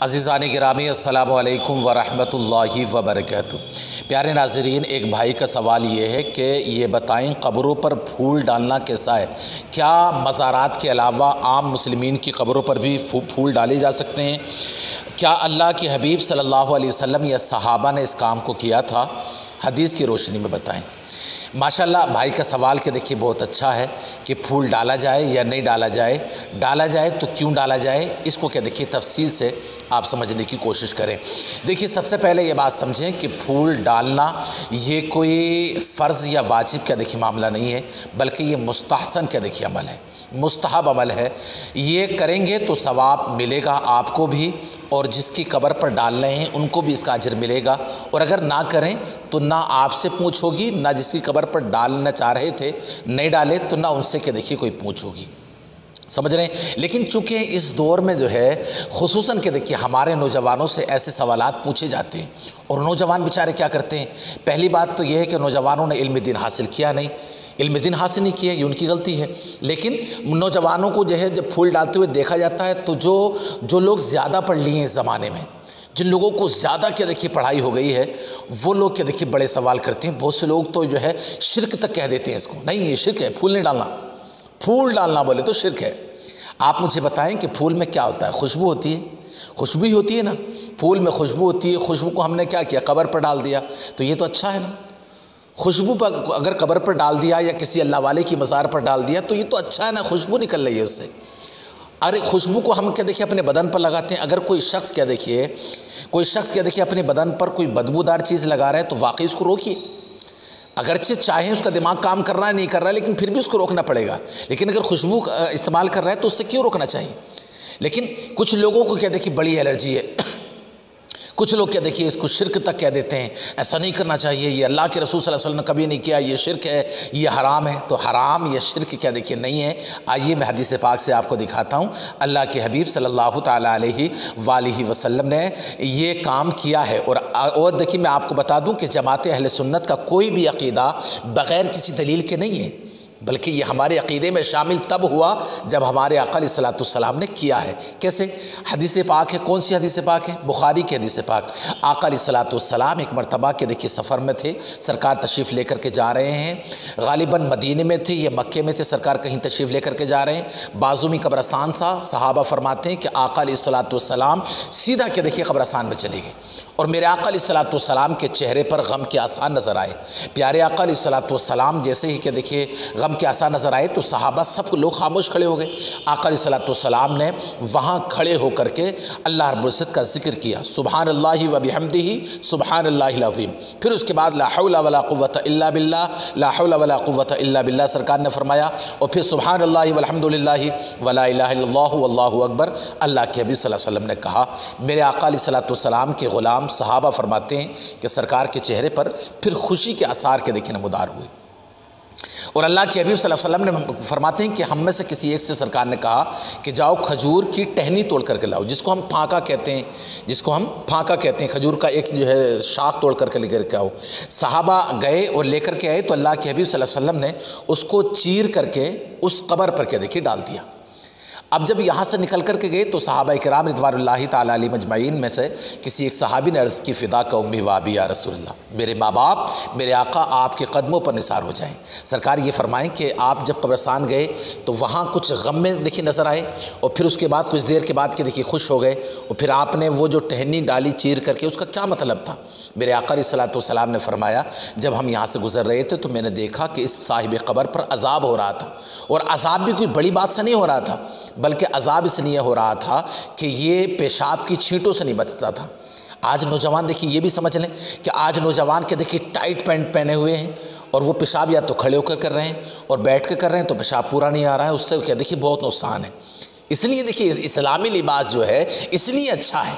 عزیزان گرامی السلام علیکم ورحمۃ اللہ وبرکاتہ۔ پیارے ناظرین، ایک بھائی کا سوال یہ ہے کہ یہ بتائیں قبروں پر پھول ڈالنا کیسا ہے؟ کیا مزارات کے علاوہ عام مسلمین کی قبروں پر بھی پھول ڈالے جا سکتے ہیں؟ کیا اللہ کے حبیب صلی اللہ علیہ وسلم یا صحابہ نے اس کام کو کیا تھا؟ حدیث کی روشنی میں بتائیں۔ ماشاءاللہ بھائی کا سوال کہ دیکھیے بہت اچھا ہے کہ پھول ڈالا جائے یا نہیں ڈالا جائے، ڈالا جائے تو کیوں ڈالا جائے، اس کو کہ دیکھیے تفصیل سے آپ سمجھنے کی کوشش کریں۔ دیکھیے سب سے پہلے یہ بات سمجھیں کہ پھول ڈالنا یہ کوئی فرض یا واجب کا دیکھیے معاملہ نہیں ہے، بلکہ یہ مستحسن کا دیکھیے عمل ہے، مستحب عمل ہے۔ یہ کریں گے تو ثواب ملے گا آپ کو بھی، اور جس کی قبر پر ڈال رہے ہیں ان کو بھی اس کا اجر ملے گا، اور اگر نہ کریں تو نہ آپ سے پوچھ ہوگی، نہ جس کی قبر پر ڈالنا چاہ رہے تھے نہیں ڈالے تو نہ ان سے کہ دیکھیے کوئی پوچھ ہوگی، سمجھ رہے ہیں۔ لیکن چونکہ اس دور میں جو ہے خصوصاً کہ دیکھیے ہمارے نوجوانوں سے ایسے سوالات پوچھے جاتے ہیں، اور نوجوان بیچارے کیا کرتے ہیں؟ پہلی بات تو یہ ہے کہ نوجوانوں نے علم دین حاصل کیا نہیں، علم دین حاصل نہیں کیا، یہ ان کی غلطی ہے۔ لیکن نوجوانوں کو جو ہے جب پھول ڈالتے ہوئے دیکھا جاتا ہے تو جو لوگ زیادہ پڑھ لیے ہیں اس زمانے میں، جن لوگوں کو زیادہ کیا دیکھیے پڑھائی ہو گئی ہے، وہ لوگ کیا دیکھیے بڑے سوال کرتے ہیں۔ بہت سے لوگ تو جو ہے شرک تک کہہ دیتے ہیں اس کو، نہیں یہ شرک ہے، پھول نہیں ڈالنا، پھول ڈالنا بولے تو شرک ہے۔ آپ مجھے بتائیں کہ پھول میں کیا ہوتا ہے؟ خوشبو ہوتی ہے، خوشبو ہی ہوتی ہے نا، پھول میں خوشبو ہوتی ہے، خوشبو کو ہم نے کیا کیا؟ قبر پر ڈال دیا، تو یہ تو اچھا ہے نا۔ خوشبو پر اگر قبر پر ڈال دیا یا کسی اللہ والے کی مزار پر ڈال دیا تو یہ تو اچھا ہے نا، خوشبو نکل رہی ہے اس سے۔ ارے خوشبو کو ہم کیا دیکھیے اپنے بدن پر لگاتے ہیں، اگر کوئی شخص کیا دیکھیے اپنے بدن پر کوئی بدبودار چیز لگا رہا ہے تو واقعی اس کو روکیے، اگرچہ چاہے اس کا دماغ کام کر رہا ہے نہیں کر رہا ہے، لیکن پھر بھی اس کو روکنا پڑے گا۔ لیکن اگر خوشبو استعمال کر رہا ہے تو اس سے کیوں روکنا چاہیے؟ لیکن کچھ لوگوں کو کیا دیکھیے بڑی الرجی ہے، کچھ لوگ کیا دیکھیے اس کو شرک تک کہہ دیتے ہیں، ایسا نہیں کرنا چاہیے، یہ اللہ کے رسول صلی اللہ علیہ وسلم نے کبھی نہیں کیا، یہ شرک ہے، یہ حرام ہے۔ تو حرام یا شرک کیا دیکھیے نہیں ہے۔ آئیے میں حدیث پاک سے آپ کو دکھاتا ہوں، اللہ کے حبیب صلی اللہ تعالیٰ علیہ وآلہ وسلم نے یہ کام کیا ہے۔ اور دیکھیے میں آپ کو بتا دوں کہ جماعت اہل سنت کا کوئی بھی عقیدہ بغیر کسی دلیل کے نہیں ہے، بلکہ یہ ہمارے عقیدے میں شامل تب ہوا جب ہمارے آقا علیہ الصلوۃ والسلام نے کیا ہے۔ کیسے؟ حدیث پاک ہے، کون سی حدیث پاک ہے؟ بخاری کی حدیث پاک۔ آقا علیہ الصلوۃ والسلام ایک مرتبہ کے دیکھیے سفر میں تھے، سرکار تشریف لے کر کے جا رہے ہیں، غالباً مدینے میں تھے یا مکے میں تھے، سرکار کہیں تشریف لے کر کے جا رہے ہیں، بازو میں قبرستان تھا۔ صحابہ فرماتے ہیں کہ آقا علیہ الصلوۃ والسلام سیدھا کے دیکھیے قبرستان میں چلے گئے، اور میرے آقا علیہ الصلوۃ والسلام کے چہرے پر غم کے آثار نظر آئے۔ پیارے آقا علیہ الصلوۃ والسلام جیسے ہی کہ دیکھیے غم کے آثار نظر آئے تو صحابہ سب لوگ خاموش کھڑے ہو گئے۔ آقا علیہ الصلوۃ والسلام نے وہاں کھڑے ہو کر کے اللہ رب العزت کا ذکر کیا، سبحان اللہ و بحمدہ سبحان اللہ العظیم۔ پھر اس کے بعد لا حول ولا قوت الا باللہ، لا حول ولا قوت الا باللہ سرکار نے فرمایا، اور پھر سبحان اللہ والحمد للہ ولا الہ الا اللہ واللہ اکبر اللہ کے حبیب صلی اللہ علیہ وسلم نے کہا۔ میرے آقا علیہ الصلوۃ والسلام کے غلام صحابہ فرماتے ہیں کہ سرکار کے چہرے پر پھر خوشی کے آثار کے دیکھنے نمودار ہوئے، اور اللہ کے حبیب صلی اللہ علیہ وسلم نے فرماتے ہیں کہ ہم میں سے کسی ایک سے سرکار نے کہا کہ جاؤ کھجور کی ٹہنی توڑ کر کے لاؤ، جس کو ہم پھانکا کہتے ہیں، کھجور کا ایک جو ہے شاخ توڑ کر کے لے کر کے آؤ۔ صحابہ گئے اور لے کر کے آئے تو اللہ کے حبیب صلی اللہ علیہ وسلم نے اس کو چیر کر کے اس قبر پر کے دیکھیے ڈال دیا۔ اب جب یہاں سے نکل کر کے گئے تو صحابہ کرام رضوان اللہ تعالیٰ علیہ مجمعین میں سے کسی ایک صحابی نے عرض کی، فدا کا امی و ابی یا رسول اللہ، میرے ماں باپ میرے آقا آپ کے قدموں پر نثار ہو جائیں۔ سرکار یہ فرمائیں کہ آپ جب قبرستان گئے تو وہاں کچھ غم میں دیکھیے نظر آئے، اور پھر اس کے بعد کچھ دیر کے بعد کہ دیکھیے خوش ہو گئے، اور پھر آپ نے وہ جو ٹہنی ڈالی چیر کر کے، اس کا کیا مطلب تھا؟ میرے آقا علیہ الصلوۃ والسلام نے فرمایا، جب ہم یہاں سے گزر رہے تھے تو میں نے دیکھا کہ اس صاحب قبر پر عذاب ہو رہا تھا، اور عذاب بھی کوئی بڑی بات سے نہیں ہو رہا تھا، بلکہ عذاب اس لیے ہو رہا تھا کہ یہ پیشاب کی چھینٹوں سے نہیں بچتا تھا۔ آج نوجوان دیکھیے یہ بھی سمجھ لیں کہ آج نوجوان کے دیکھیے ٹائٹ پینٹ پہنے ہوئے ہیں، اور وہ پیشاب یا تو کھڑے ہو کر رہے ہیں اور بیٹھ کے کر رہے ہیں تو پیشاب پورا نہیں آ رہا ہے، اس سے کیا دیکھیے بہت نقصان ہے۔ اس لیے دیکھیے اسلامی لباس جو ہے اس لیے اچھا ہے،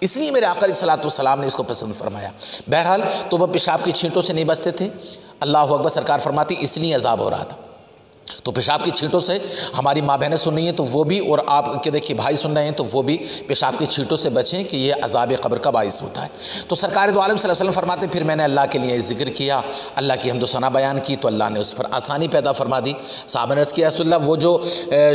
اس لیے میرے آقا علیہ الصلوۃ والسلام نے اس کو پسند فرمایا۔ بہرحال تو وہ پیشاب کی چھینٹوں سے نہیں بچتے تھے، اللہ اکبر سرکار فرماتی اس لیے عذاب ہو رہا تھا۔ تو پیشاب کی چھینٹوں سے ہماری ماں بہنیں سن رہی ہیں تو وہ بھی، اور آپ کے دیکھیے بھائی سن رہے ہیں تو وہ بھی پیشاب کی چھینٹوں سے بچیں کہ یہ عذاب قبر کا باعث ہوتا ہے۔ تو سرکار دو عالم صلی اللہ علیہ وسلم فرماتے ہیں پھر میں نے اللہ کے لیے ذکر کیا، اللہ کی حمد و ثنا بیان کی تو اللہ نے اس پر آسانی پیدا فرما دی۔ صحابہ نے عرض کیا رسول اللہ وہ جو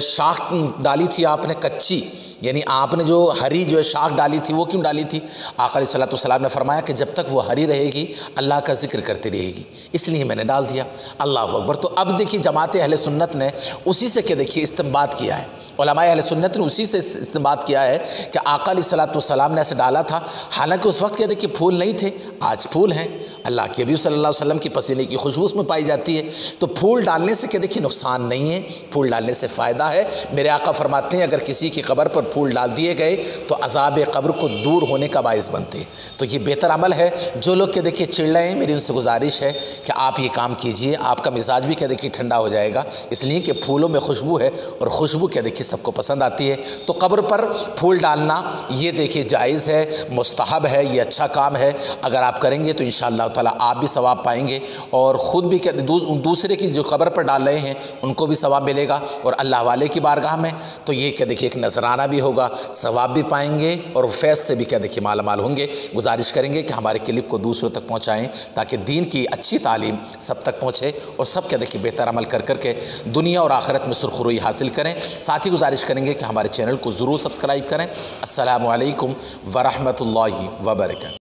شاخ ڈالی تھی آپ نے کچی، یعنی آپ نے جو ہری جو شاخ ڈالی تھی وہ کیوں ڈالی تھی؟ آقا علیہ الصلوۃ والسلام نے فرمایا کہ جب تک وہ ہری رہے گی اللہ کا ذکر کرتی رہے گی، اس لیے میں نے ڈال دیا۔ اللہ اکبر۔ تو اب دیکھیے جماعت اہل سنت نے اسی سے کہ دیکھیے استنباط کیا ہے، علماء اہل سنت نے اسی سے استنباط کیا ہے کہ آقا علیہ الصلوۃ والسلام نے ایسے ڈالا تھا، حالانکہ اس وقت کہ دیکھیے پھول نہیں تھے، آج پھول ہیں، اللہ کے حبیب صلی اللہ علیہ وسلم کی پسینے کی خوشبو اس میں پائی جاتی ہے۔ تو پھول ڈالنے سے کہ دیکھیے نقصان نہیں ہے، پھول ڈالنے سے فائدہ ہے۔ میرے آقا فرماتے ہیں اگر کسی کی قبر پر پھول ڈال دیے گئے تو عذاب قبر کو دور ہونے کا باعث بنتے ہیں۔ تو یہ بہتر عمل ہے۔ جو لوگ کہ دیکھیے چڑ رہے ہیں میری ان سے گزارش ہے کہ آپ یہ کام کیجئے، آپ کا مزاج بھی کہ دیکھیے ٹھنڈا ہو جائے گا، اس لیے کہ پھولوں میں خوشبو ہے اور خوشبو کہ دیکھیے سب کو پسند آتی ہے۔ تو قبر پر پھول ڈالنا یہ دیکھیے جائز ہے، مستحب ہے، یہ اچھا کام ہے۔ اگر آپ کریں گے تو انشاءاللہ تعالیٰ آپ بھی ثواب پائیں گے اور خود بھی کہ دوسرے کی جو قبر پر ڈال رہے ہیں ان کو بھی ثواب ملے گا، اور اللہ والے کی بارگاہ میں تو یہ کہ دیکھیے ایک نذرانہ بھی ہوگا، ثواب بھی پائیں گے اور فیض سے بھی کہ دیکھیے مالا مال ہوں گے۔ گزارش کریں گے کہ ہمارے کلپ کو دوسروں تک پہنچائیں تاکہ دین کی اچھی تعلیم سب تک پہنچے اور سب کہ دیکھیے بہتر عمل کر کے دنیا اور آخرت میں سرخروئی حاصل کریں۔ ساتھ ہی گزارش کریں گے کہ ہمارے چینل کو ضرور سبسکرائب کریں۔ السلام علیکم ورحمۃ اللہ وبرکاتہ۔